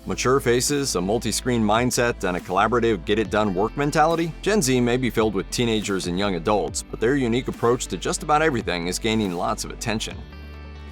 Mature faces, a multi-screen mindset, and a collaborative get-it-done work mentality? Gen Z may be filled with teenagers and young adults, but their unique approach to just about everything is gaining lots of attention.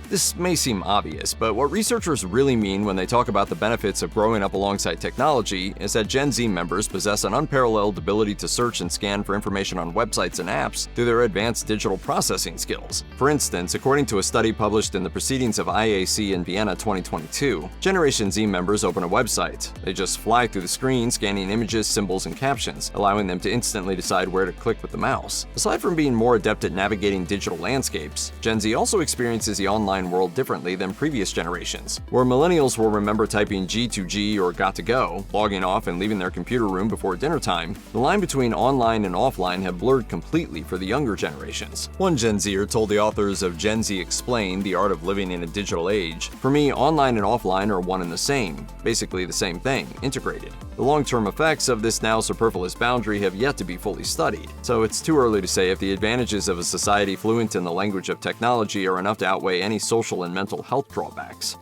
This may seem obvious, but what researchers really mean when they talk about the benefits of growing up alongside technology is that Gen Z members possess an unparalleled ability to search and scan for information on websites and apps through their advanced digital processing skills. For instance, according to a study published in the Proceedings of IAC in Vienna 2022, Generation Z members open a website. They just fly through the screen, scanning images, symbols, and captions, allowing them to instantly decide where to click with the mouse. Aside from being more adept at navigating digital landscapes, Gen Z also experiences the online world differently than previous generations. Where millennials will remember typing G2G or got to go, logging off and leaving their computer room before dinner time, the line between online and offline have blurred completely for the younger generations. One Gen Zer told the authors of Gen Z Explained: The Art of Living in a Digital Age, "For me, online and offline are one and the same, basically the same thing, integrated. The long-term effects of this now superfluous boundary have yet to be fully studied, so it's too early to say if the advantages of a society fluent in the language of technology are enough to outweigh any social and mental health drawbacks."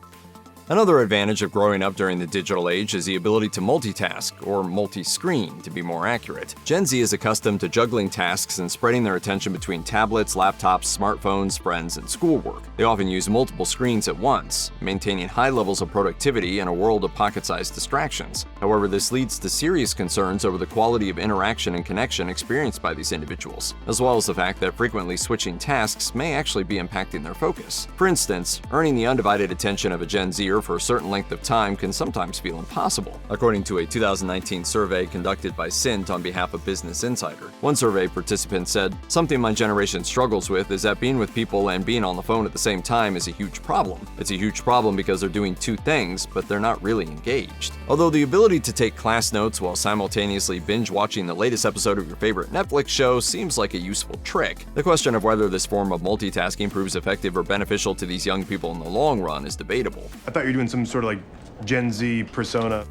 Another advantage of growing up during the digital age is the ability to multitask, or multi-screen to be more accurate. Gen Z is accustomed to juggling tasks and spreading their attention between tablets, laptops, smartphones, friends, and schoolwork. They often use multiple screens at once, maintaining high levels of productivity in a world of pocket-sized distractions. However, this leads to serious concerns over the quality of interaction and connection experienced by these individuals, as well as the fact that frequently switching tasks may actually be impacting their focus. For instance, earning the undivided attention of a Gen Zer for a certain length of time can sometimes feel impossible, according to a 2019 survey conducted by Cint on behalf of Business Insider. One survey participant said, "Something my generation struggles with is that being with people and being on the phone at the same time is a huge problem. It's a huge problem because they're doing two things, but they're not really engaged." Although the ability to take class notes while simultaneously binge-watching the latest episode of your favorite Netflix show seems like a useful trick, the question of whether this form of multitasking proves effective or beneficial to these young people in the long run is debatable. I thought you were doing some sort of like Gen Z persona.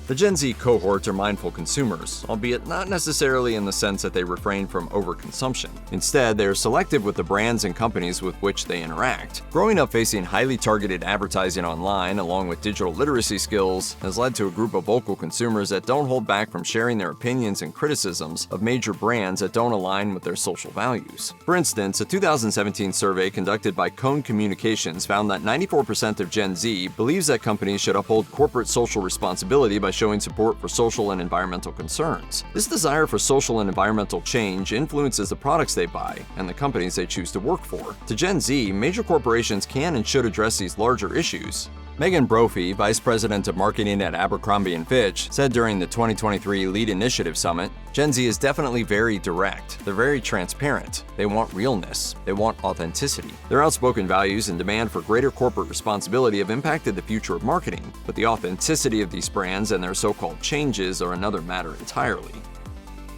The Gen Z cohort are mindful consumers, albeit not necessarily in the sense that they refrain from overconsumption. Instead, they are selective with the brands and companies with which they interact. Growing up facing highly targeted advertising online, along with digital literacy skills, has led to a group of vocal consumers that don't hold back from sharing their opinions and criticisms of major brands that don't align with their social values. For instance, a 2017 survey conducted by Cone Communications found that 94% of Gen Z believes that companies should uphold corporate social responsibility by showing support for social and environmental concerns. This desire for social and environmental change influences the products they buy and the companies they choose to work for. To Gen Z, major corporations can and should address these larger issues. Megan Brophy, Vice President of Marketing at Abercrombie & Fitch, said during the 2023 Lead Initiative Summit, "Gen Z is definitely very direct. They're very transparent. They want realness. They want authenticity. Their outspoken values and demand for greater corporate responsibility have impacted the future of marketing, but the authenticity of these brands and their so-called changes are another matter entirely."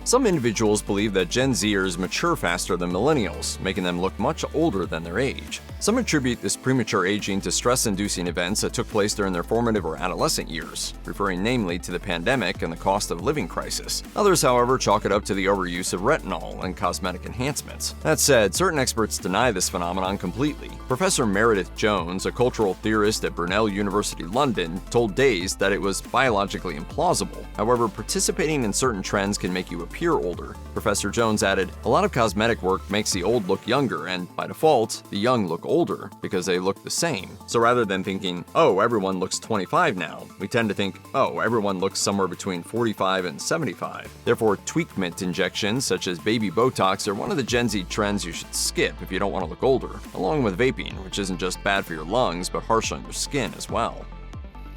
Some individuals believe that Gen Zers mature faster than millennials, making them look much older than their age. Some attribute this premature aging to stress-inducing events that took place during their formative or adolescent years, referring namely to the pandemic and the cost of living crisis. Others, however, chalk it up to the overuse of retinol and cosmetic enhancements. That said, certain experts deny this phenomenon completely. Professor Meredith Jones, a cultural theorist at Brunel University London, told Dazed that it was biologically implausible. However, participating in certain trends can make you appear older. Professor Jones added, "A lot of cosmetic work makes the old look younger, and by default, the young look older because they look the same. So rather than thinking, oh, everyone looks 25 now, we tend to think, oh, everyone looks somewhere between 45 and 75. Therefore, tweakment injections such as baby Botox are one of the Gen Z trends you should skip if you don't want to look older, along with vaping, which isn't just bad for your lungs but harsh on your skin as well."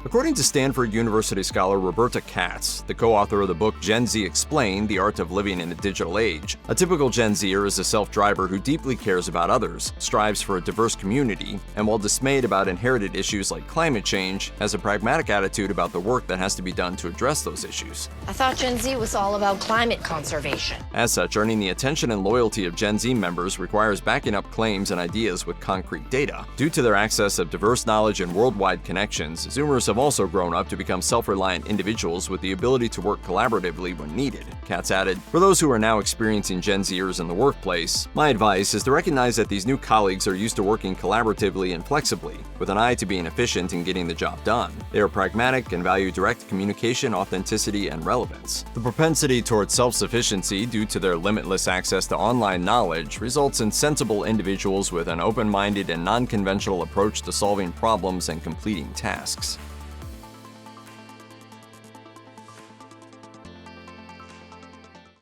According to Stanford University scholar Roberta Katz, the co-author of the book Gen Z Explained: The Art of Living in a Digital Age, a typical Gen Zer is a self-driver who deeply cares about others, strives for a diverse community, and while dismayed about inherited issues like climate change, has a pragmatic attitude about the work that has to be done to address those issues. I thought Gen Z was all about climate conservation. As such, earning the attention and loyalty of Gen Z members requires backing up claims and ideas with concrete data. Due to their access of diverse knowledge and worldwide connections, Zoomers have have also grown up to become self-reliant individuals with the ability to work collaboratively when needed. Katz added, "For those who are now experiencing Gen Zers in the workplace, my advice is to recognize that these new colleagues are used to working collaboratively and flexibly, with an eye to being efficient in getting the job done. They are pragmatic and value direct communication, authenticity, and relevance. The propensity towards self-sufficiency due to their limitless access to online knowledge results in sensible individuals with an open-minded and non-conventional approach to solving problems and completing tasks."